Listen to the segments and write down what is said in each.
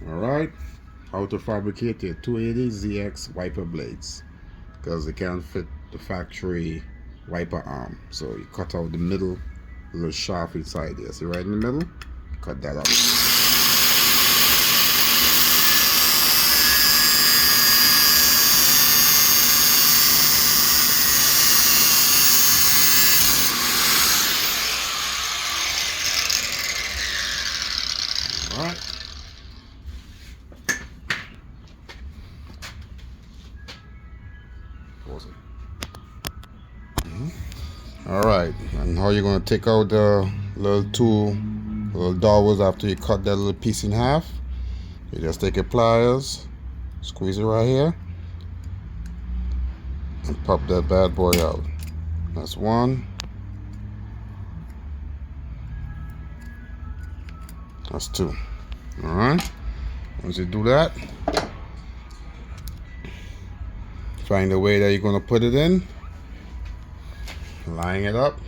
Alright, how to fabricate your 280ZX wiper blades, because they can't fit the factory wiper arm. So you cut out the middle little shaft inside there. See right in the middle? Cut that out. Alright. Alright, and how you're going to take out the little dowels after you cut that little piece in half. You just take your pliers, squeeze it right here, and pop that bad boy out. That's one. That's two. Alright, once you do that, find the way that you're going to put it in. Line it up.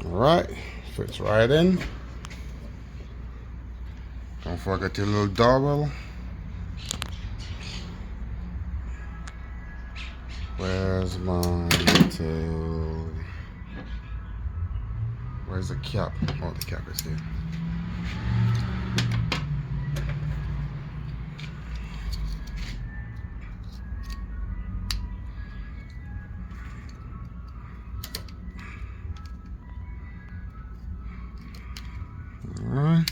Alright, fits right in. Don't forget your little dowel. Where's my tail? Where's the cap? Oh, the cap is here. Alright.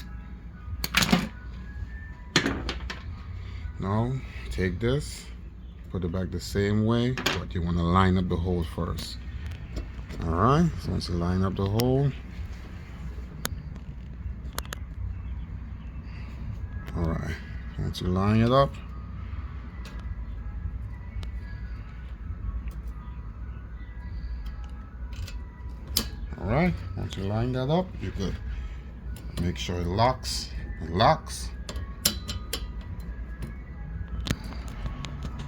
Now, take this. Put it back the same way, but you want to line up the hole first. Alright, so once you line up the hole, alright, once you line it up, alright, once you line that up, you're good. Make sure it locks.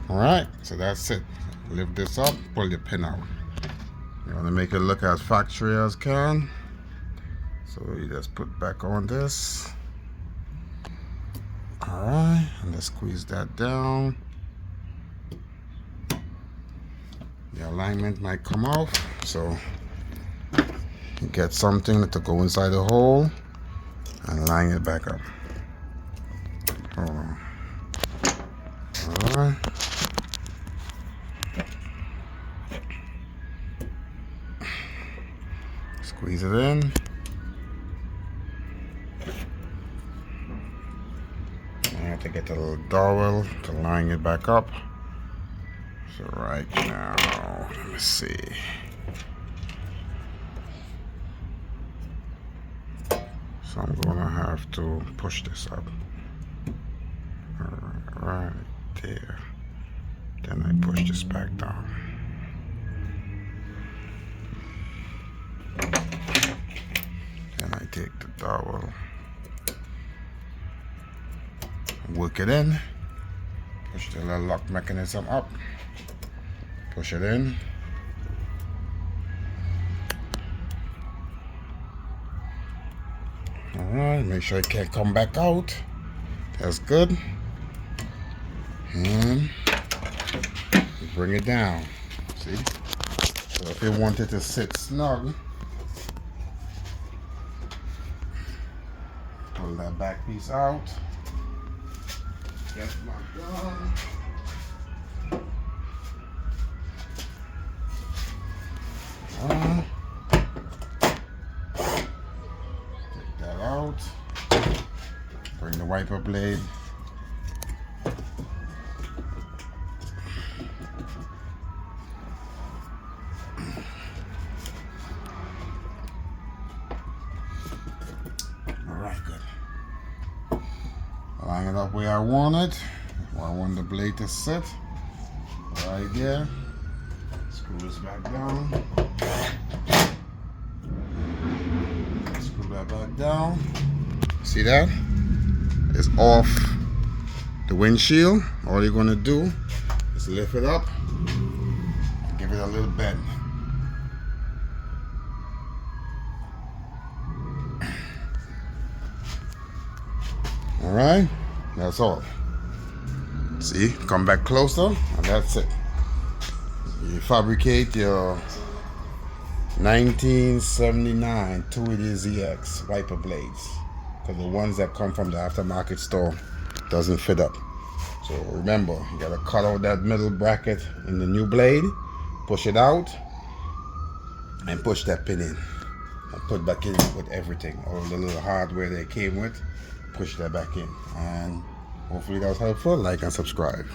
Alright, so that's it. Lift this up, pull your pin out. You want to make it look as factory as can. So you just put back on this. Alright, and let's squeeze that down. The alignment might come off, so you get something to go inside the hole and line it back up. Hold on. Alright. Squeeze it in. I have to get the little dowel to line it back up. So right now, let me see. So I'm gonna have to push this up. Right there. Then I push this back down. Then I take the dowel, work it in, push the little lock mechanism up, push it in. Alright, make sure it can't come back out. That's good. And bring it down. See? So if you want it to sit snug, pull that back piece out. Get my gun. Take that out. Bring the wiper blade. Alright, good. Line it up where I want it. Where I want the blade to sit. Right there. Screw this back down. Screw that back down. See that? It's off the windshield. All you're gonna do is lift it up and give it a little bend. All right, that's all. See, come back closer, and that's it. You fabricate your 1979 280ZX wiper blades, because the ones that come from the aftermarket store doesn't fit up. So remember, you gotta cut out that middle bracket in the new blade, push it out, and push that pin in, and put back in with everything, all the little hardware they came with. Push that back in, and hopefully that was helpful. Like and subscribe.